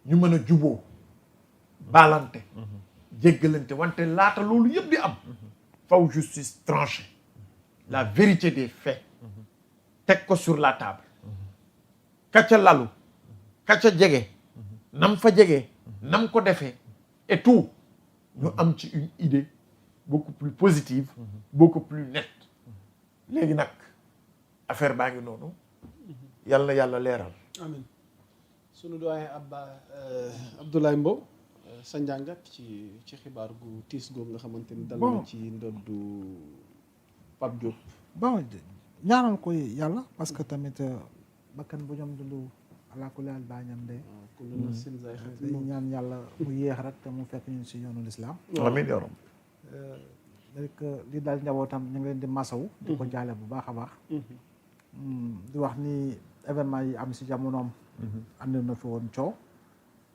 ñu mën a juboo baalante jéggalante wante laata loolu yëpp di am faw justice tranché la vérité des faits teg ko sur la table ka ca lalu ka ca jege nam fa jege nam ko defee et tout ñu am ci une idée beaucoup plus positive beaucoup plus nette léegi nag affaire baa ngi noonu yàlla na yàlla leeral amiin sunu doyen Abdoulaye Mbow sa njàngat ci xibaar gu tiis googu nga xamante ni dal na ci ndoddu Pape Diop. bon ñaanal ko yàlla parce que tamit bakkan bu ñoom dundu ala kulli haal baañam de dañu ñaan yàlla mu yéex rek te mu fekk ñu si yoonu lislaam amiin yaa rabbi rek li daal njabootam ñu ngi leen di masawu di ko jaale bu baax a baax di wax ni événement yi am si jamonoom andi na fi woon coow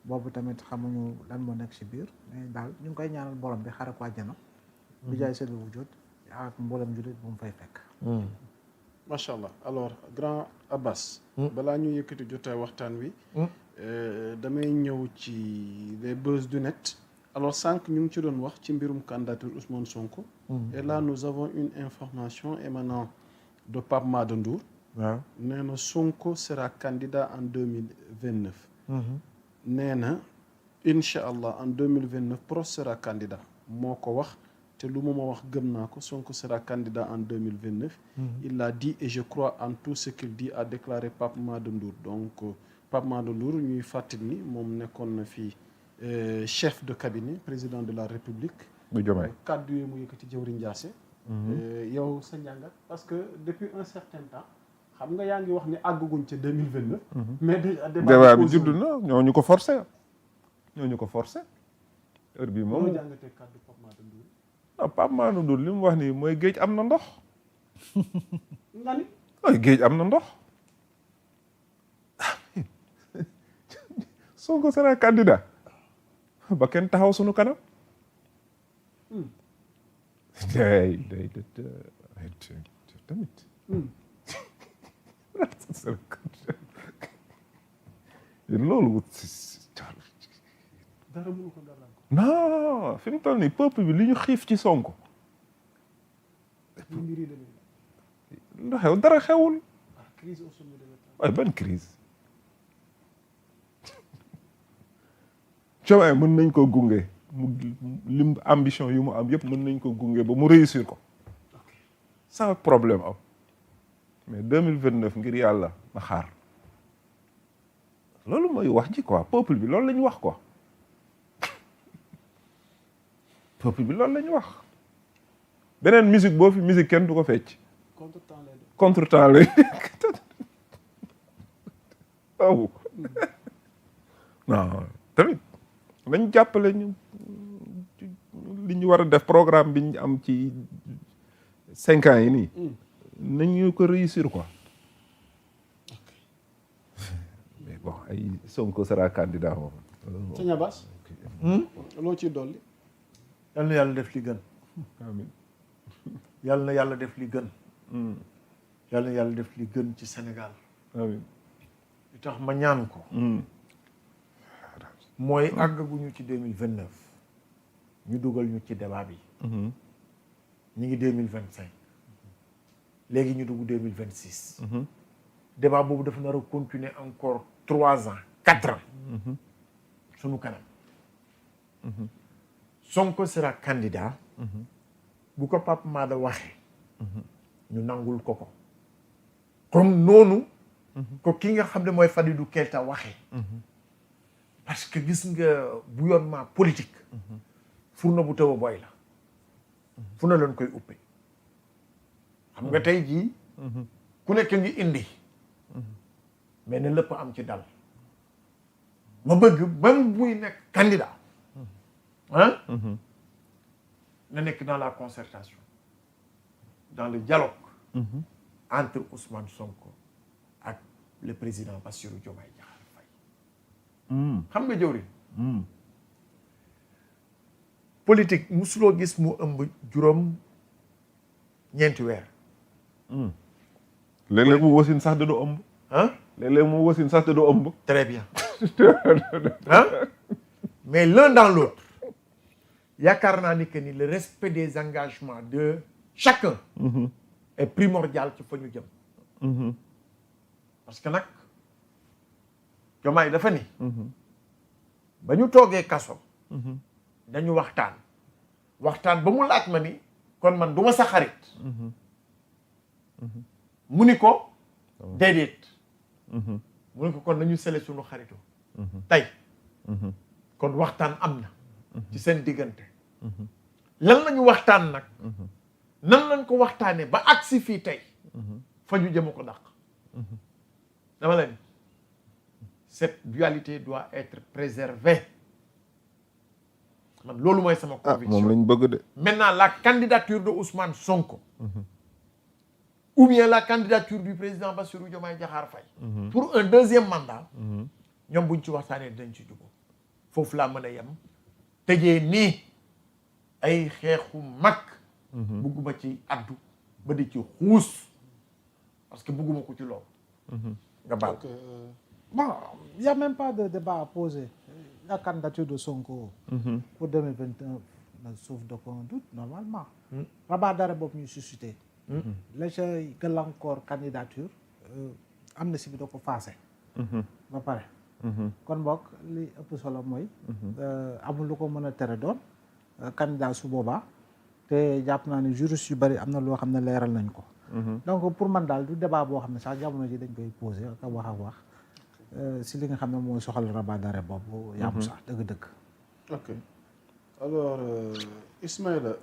boobu tamit xamuñu lan moo nekk si biir mais daal ñu ngi koy ñaanal borom bi xare ko àjjana bi jaay seli wu jot ak mboolem jullit bu mu fay fekk macha allah alors grand Abbas balaa ñu yëkkati jotaay waxtaan wi damay ñëw ci les buzz du net alors sànq ñu ngi ci doon wax ci mbirum candidature Ousmane Sonko et là nous avons une information émanant de Pape Made Ndour waaw nee na Sonko sera candidat en 2029 nee na incha allah en 2029 Prost sera candidat moo ko wax te lu mu ma wax gëm naa ko Sonko sera candidat en 2029 il l'a dit et je crois en tout ce qu'il dit a déclaré Pape Made Ndour donc Pape Made Ndour ñuy fàttali ni moom nekkoon na fii chef de cabinet président de la République bu Diomaye kàddu yooyu mu yëkkati jëwriñ Ndiassé yow sa njàngat parce que depuis un certain temps xam nga yaa ngi wax ni àgguguñ ca 2029 mais débat bi judd na ñooñu ko forcé heure bi moom jàngatee kàddu Pape Made Ndour non Pape Made Ndour li mu wax nii mooy géej am na ndox nga ni ay géej am na ndox Sonko sera candidat ba kenn taxaw sunu kanam tamit loolu dara mënu ko dara ko non fi mu toll nii peuple bi li ñu xiif ci Sonko mbir yi demee lu xew dara xewul crise au sommet de l'État waaye ban crise Diomaye mën nañ ko gunge mu lim ambition yu mu am yëpp mën nañ ko gunge ba mu réussir ko sans problème am mais 2029 ngir yàlla na xaar loolu mooy wax ji quoi peuple bi loolu la ñu wax quoi peuple bi loolu la ñu wax beneen musique boo fi musique kenn du ko fecc contre temps lay waaw non tamit nañ jàppale ñu li ñu war a def programme bi ñu am ci 5 ans yi nii nañu ko réussir quoi mais bon ay Sonko sera candidat moom Sëñ Abbas loo ciy dolli yal na yàlla def li gën amiin yal na yàlla def li gën yal na yàlla def li gën ci Sénégal amiin li tax ma ñaan ko mooy àggaguñu ci 2029 ñu dugal ñu ci débat bi ñu ngi 2025 léegi ñu dugg 2026 débat boobu dafa nar a continuer encore 3 ans 4 ans sunu kanam Sonko sera candidat bu ko Pape Made waxee ñu nangul ko ko comme noonu ko ki nga xam ne mooy Fadilou Keita waxee parce que gis nga bouillonnement politique fourneau bu tëw a boy la fu na leen koy uppee xam nga tey jii ku nekk ngi indi mais ne lépp am ci dal ma bëgg même buy nekk candidat ah na nekk dans la concertation dans le dialogue entre Ousmane Sonko ak le président Bassirou Diomaye Diakhar Faye xam nga jëwriñ politique musuloo gis mu ëmb juróom ñeenti weer léeg-léeg bu wasin sax da du ëmb ah léeg-léeg mu wasin sax te du ëmb. très bien hein mais l'un dans l'autre yaakaar naa ni que ni le respect des engagements de chacun est primordial ci fa ñu jëm parce que nag Diomaye dafa ni ba ñu toogee kaso dañu waxtaan ba mu laaj ma ni kon man du ma sa xarit mu ni ko déedéet mu ni ko kon nañu sele suñu xaritu tey kon waxtaan am na ci seen diggante lan lañu waxtaan nag nan lañ ko waxtaanee ba agsi fii tey fa ñu jëm ko dàq dama leen cette dualité doit être préservée man loolu mooy sama conviction moom lañ bëgg de. maintenant la candidature de Ousmane Sonko ou bien la candidature du président Bassirou Diomaye Diakhar Faye pour un deuxième mandat ñoom buñ ci waxtaanee dinañ ci jubóo foofu laa mën a yem tëjee nii ay xeexu mag bugguma ci addu ba di ci xuus parce que bugguma ko ci loolu nga baal Bon, il n'y a même pas de débat à poser. La candidature de Sonko pour 2021 ne souffre d'aucun doute, normalement. Rabat d'arrêt boobu ñu suscité. léegi gàllankoor candidature am na si bi da ko faase ba pare. kon boog li ëpp solo mooy. amul lu ko mën a tere doon candidat su boobaa te jàpp naa ne juriste yu bari am na loo xam ne leeral nañ ko. donc pour man daal du débat boo xam ne sax jamono ji dañ koy posé ak wax. si li nga xam ne mooy soxal rabat d'arrêt boobu. yàqu sax dëgg-dëgg. ok alors Ismaïla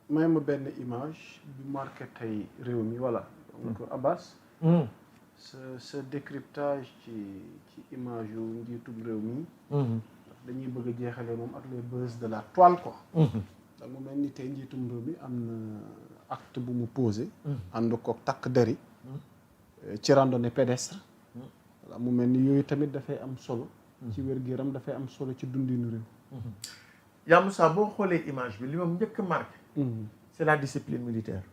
may ma benn image bi marqué tey réew mi voilà. donc Abbas. sa décryptage ci image yu njiitum réew mi. dañuy bëgg a jeexalee moom ak les buzz de la toile quoi. donc mu mel ni tey njiitum réew mi am na acte bu mu posé. ànd ko takk deri ci randonnée pédestre. mu mel ni yooyu tamit dafay am solo. ci wér-gu-yaram dafay am solo ci dundinu réew. yaa Moussa boo xoolee image bi li ma njëkk a marqué. c'est la discipline militaire.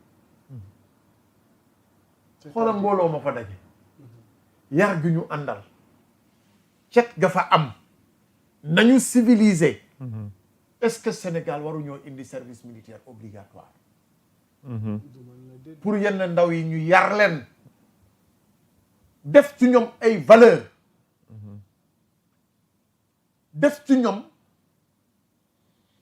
xoolal mbooloo ma fa daje. yar gi ñu àndal. cet ga fa am. nañu civilisé. est-ce que Sénégal waruñoo indi service militaire obligatoire. pour yenn ndaw yi ñu yar leen. def ci ñoom ay valeur def ci ñoom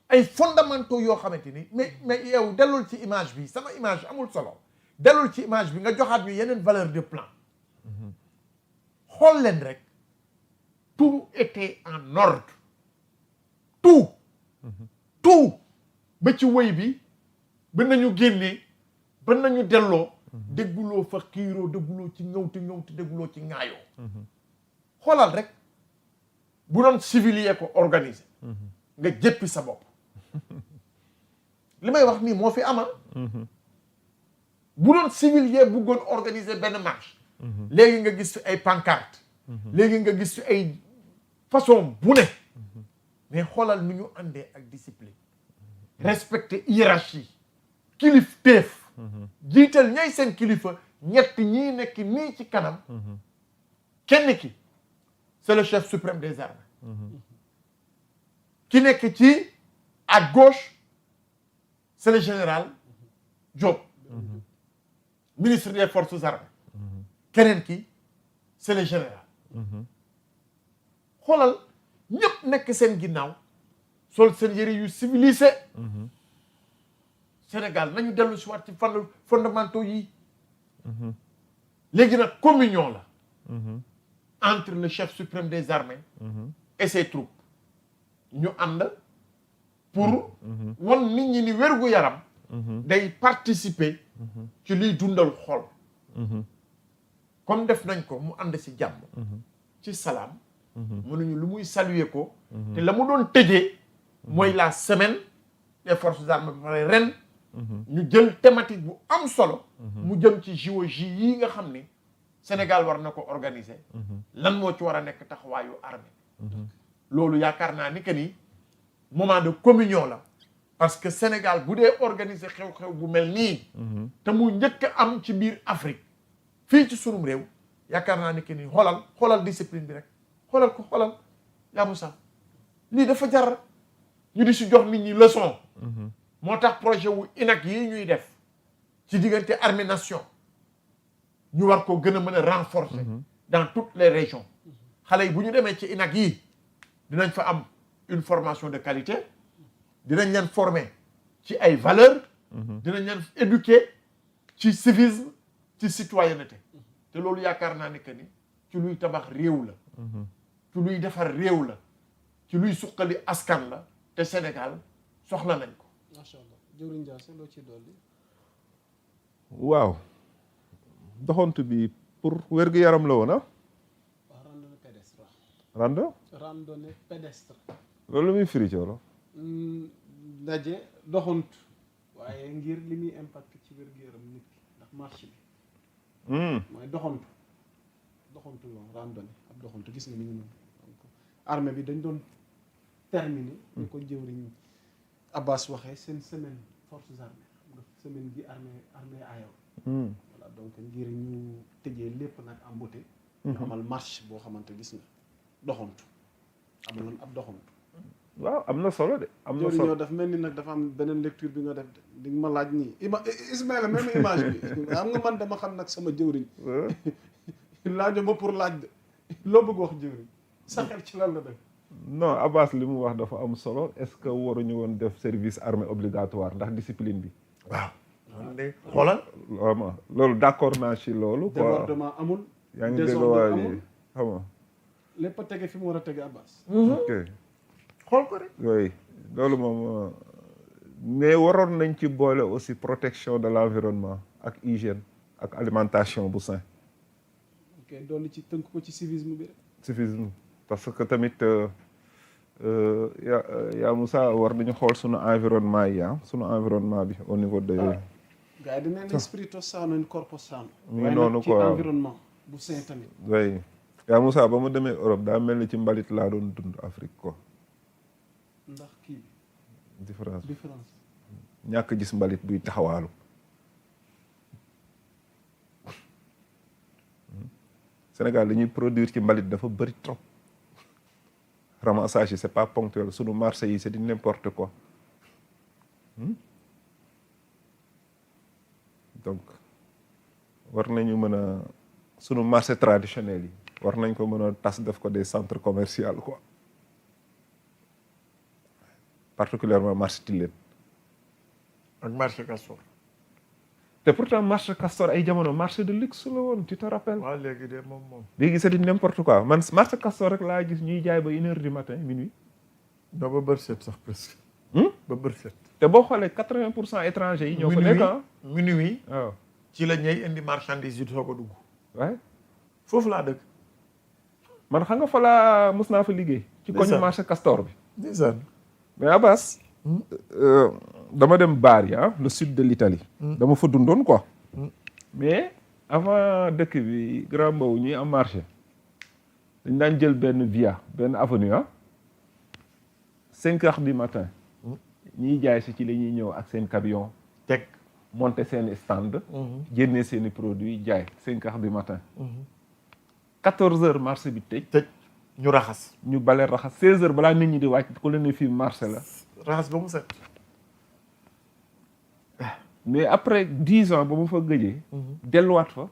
ay fondamentaux yoo xamante ni mais yow dellul ci image bi sama image amul solo dellul ci image bi nga joxaat ñu yeneen valeur de plan xool leen rek tout était en ordre tout ba ci wëy bi ba nañu génnee ba nañu delloo dégguloo fa xiiroo dégguloo ci ñëwti dégguloo ci ŋaayoo xoolal rek bu doon civilier ko organiser nga jéppi sa bopp li may wax nii moo fi ama bu doon civilier buggoon organiser benn marche léegi nga gis fi ay pancarte léegi nga gis fi ay façon bu ne mais xoolal nu ñu àndee ak discipline respecter hiérarchie kilifteef jiital ñay seen kilifa ñett ñii nekk nii ci kanam kenn ki c'est le chef suprême des armées ki nekk ci à gauche c'est le général Diop ministre des forces armées keneen ki c'est le général xoolal ñëpp nekk seen ginnaaw sol seen yëre yu civilisé Sénégal nañu dellu si waat ci fondamentaux yi léegi nag communion la entre le chef suprême des armées et ses troupes ñu ànd pour wan nit ñi ni wérgu yaram day participer ci liy dundal xol comme def nañ ko mu ànd si jàmm ci salaam mënuñu lu muy saluer ko te la mu doon tëjee mooy la semaine des forces armées ba pare ren ñu jël thématique bu am solo mu jëm ci JOJ yi nga xam ni Sénégal war na ko organiser lan moo ci war a nekk taxawaayu armée loolu yaakaar naa ni que ni moment de communion la parce que Sénégal bu dee organiser xew-xew bu mel nii te mu njëkk a am ci biir Afrique fii ci sunum réew yaakaar naa ni que ni xoolal discipline bi rek xoolal yaa Moussa lii dafa jar ñu di si jox nit ñi leçon. moo tax projet wu INAC yi ñuy def ci diggante armée nation ñu war ko gën a mën a renforcer dans toutes les régions xale yi bu ñu demee ci INAC yi dinañ fa am une formation de qualité dinañ leen former ci ay valeurs dinañ leen éduquer ci civisme ci citoyenneté te loolu yaakaar naa ne que ni ci luy tabax réew la ci luy defar réew la ci luy suqali askan la te Sénégal soxla nañ ko. macha allah jëwriñ Ndiasse loo ci dolli. waaw doxantu bi pour wér-gu-yaram la woon ah. waaw randonnée pédestre. randonnée pédestre. loolu la muy firi ci wolof. ndaje doxantu. waaye ngir li muy impact ci wér-gu-yaram nit ki ndax marché bi. mooy doxantu yoon randonnée ab doxantu gis nga ni ñu noonu donc armée bi dañ doon terminer. ñu ko jëwriñ Abbas waxee seen semaine forces armées xam nga semaine bi armée ayow. voilà donc ngir ñu tëjee lépp nag en beauté. ñu amal marche boo xamante gis nga doxantu amaloon ab doxantu. waaw am na solo de. am na solo daf mel ni nag dafa am beneen lecture bi nga def di nga ma laaj nii Ismaïla même image bi xam nga man dama xam nag sama jëwriñ laajo ma pour laaj de loo bëgg wax jëwriñ sa xel ci lan la def. non Abbas li mu wax dafa am solo est-ce que waruñu woon def service armée obligatoire ndax discipline bi. waaw. xoolal. vraiment loolu d'accord naa ci loolu. quoi débordement amul. yaa ngi dégg waa ji xam nga. lépp a tege fi mu war a tege Abbas. ok. xool ko rek. oui loolu moom mais waroon nañ ci boole aussi protection de l'environnement ak hygiène ak alimentation bu sain. ok doon ci tënk ko ci civisme bi rek. civisme parce que tamit yaa Moussa war nañu xool sunu environnement yi sunu environnement bi au niveau de. gars yi dañ leen spirito sano in corpo sano. mu ngi noonu quoi waaye nag ci environnement bu sain tamit. oui yaa Moussa ba mu demee Europe daa mel ni ci mbalit laa doon dund Afrique quoi. ndax kii différence ñàkk gis mbalit buy taxawaalu. Sénégal dañuy produire ci mbalit dafa bëri trop. ramassage yi c'est pas ponctuel sunu marché yi c'est du n'importe quoi. donc war nañu mën a sunu marché traditionnel yi war nañ ko mën a tas def ko des centres commerciaux quoi. particulièrement marché Tilène. ak marché Castor. te pourtant marché Castor ay jamono marché de luxe la woon tu te rappelles. waaw léegi de moom. léegi c'est du n'importe quoi man marché Castor rek laa gis ñuy jaay ba 1h du matin minuit. non ba bër set sax presque. ba bër set. te boo xoolee 80% étrangers yi ñoo ko nekk minuit waaw ci la ñuy indi marchandise yi soo ko dugg. waaye foofu laa dëkk. man xam nga fa laa mës naa fa liggéey. ci koñu marché Castor bi. ndeysaan. mais Abbas. dama dem Bari le sud de l'Italie. dama fa dundoon quoi. mais avant dëkk bi Grand Mbow ñuy am marché dañ daan jël benn via benn avenue 5h du matin. ñiy jaay si ci la ñuy ñëw ak seen camion. teg monter seen stand. génnee seen i produits jaay 5h du matin. 14h marché bi tëj. ñu raxas. ñu bale raxas 16h balaa nit ñi di wàcc ku leen ne fii marché la. raxas ba mu set. mais après 10 ans ba mu fa gëjee. delluwaat fa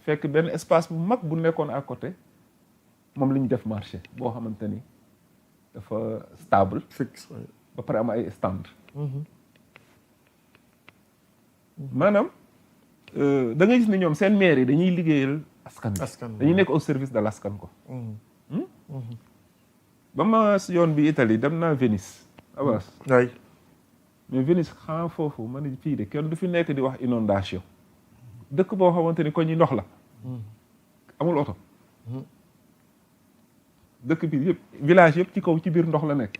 fekk benn espace bu mag bu nekkoon à côté moom la ñu def marché boo xamante ni dafa stable. fixe. ba pare am ay stand. maanaam da ngay gis ne ñoom seen maire yi dañuy liggéeyal askan bi. dañuy nekk au service de l'askan ko. ba ma yoon bi Italie dem naa Venise. Abbas waay. mais Venise xam foofu ma ne fii de kenn du fi nekk di wax inondation dëkk boo xamante ni ko ñi ndox la. amul oto. dëkk bi yëpp village yëpp ci kaw ci biir ndox la nekk.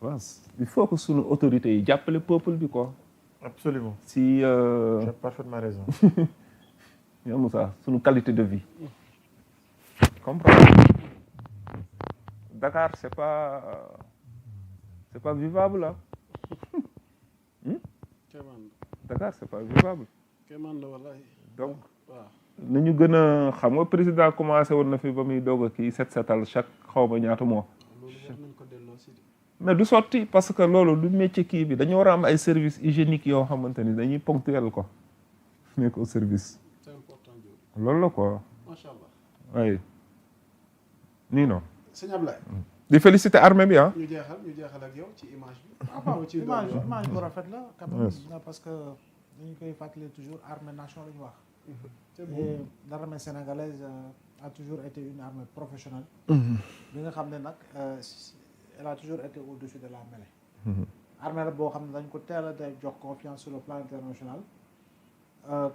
Abbas il faut que sunu autorités yi jàppale peuple bi quoi. absolument. si. tu as parfaitement raison. yaa Moussa sunu qualité de vie. comprendre Dakar c'est pas vivable là. Dakar c'est pas vivable. kéemaan la wallahi. donc waaw nañu gën a xam nga président commencé woon na fi ba muy doog a kii setal chaque xaw ma ñaata mois. loolu war nañ ko delloo si. mais du sotti parce que loolu du métier kii bi dañu war a am ay services hygiéniques yoo xamante ni dañuy ponctuel ko nekk au service. c'est important Diop. loolu la quoi. macha allah. oui nii non. sëñ Ablaye. di féliciter armée bi ah. ñu jeexal ak yow ci image bi. waaw ci image bu rafet la quand même parce que dañu koy fàttali toujours armée nation la ñu wax. c'est bon. Et l'armée sénégalaise a toujours été une armée professionnelle. bi nga xam ne nag elle a toujours été au-dessus de la mêlée. armée la boo xam ne dañ ko teel a jox confiance sur le plan international.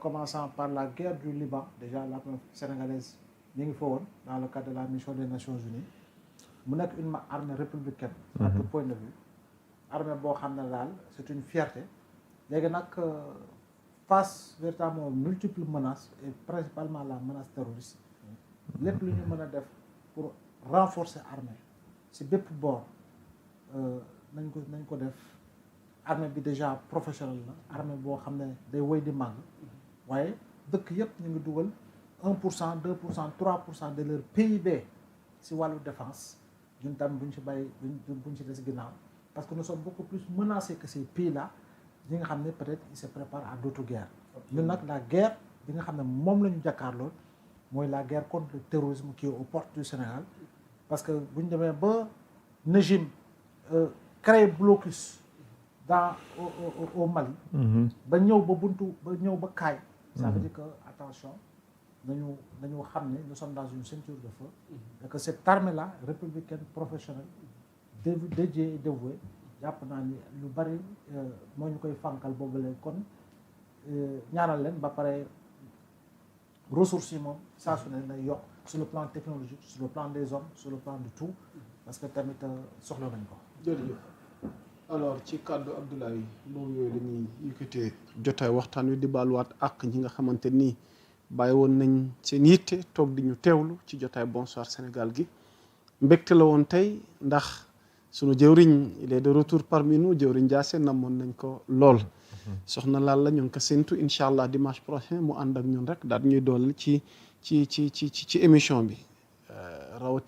Commençant par la guerre du Liban déjà l'armée sénégalaise mi ngi fa woon dans le cadre de la mission des Nations Unies mu nekk une armée républicaine. à tout point de vue. armée boo xam ne daal c'est une fierté léegi nag face véritablement aux multiples menaces et principalement la menace terroriste lépp lu ñu mën a def pour renforcer armée si bépp boor nañ ko def armée bi déjà professionnelle la armée boo xam ne day woy di màgg waaye dëkk yëpp ñu ngi dugal 1% 2% 3% de leur PIB si wàllu défense ñun tam buñ si bàyyi buñ si des ginnaaw parce que nous sommes beaucoup plus menacés que ces pays-là ñi nga xam ne peut-être ils se préparent à d'autres guerres ñun nag la guerre bi nga xam ne moom la ñu jàkkaarloo mooy la guerre contre le terrorisme qui est aux portes du Sénégal parce que bu ñu demee ba Négime créé blocus au Mali ba ñëw ba Kaay ça veut dire que attention nañu xam ne nous sommes dans une ceinture de feu et que cette armée-là républicaine professionnelle dédiée et dévouée jàpp naa ni lu bari moo ñu koy fànkal boobu la kon ñaanal leen ba pare ressources yi moom saa su ne nay yokk sur le plan technologique sur le plan des hommes sur le plan de tout parce que tamit soxla nañ ko. jërëjëf alors ci kàddu Abdoulaye moom yooyu dañuy yëkkatee jotaay waxtaan wi di baaluwaat ak ñi nga xamante nii bàyyi woon nañ seen yitte toog di ñu teewlu ci jotaay Bonsoir Sénégal gi mbégte la woon tey ndax sunu jëwriñ il est de retour parmi nous jëwriñ Diassé namoon nañ ko lool soxna Lalla ñu ngi ko séntu incha allah dimanche prochain mu ànd ak ñun rek daal ñuy dolli ci émission bi rawat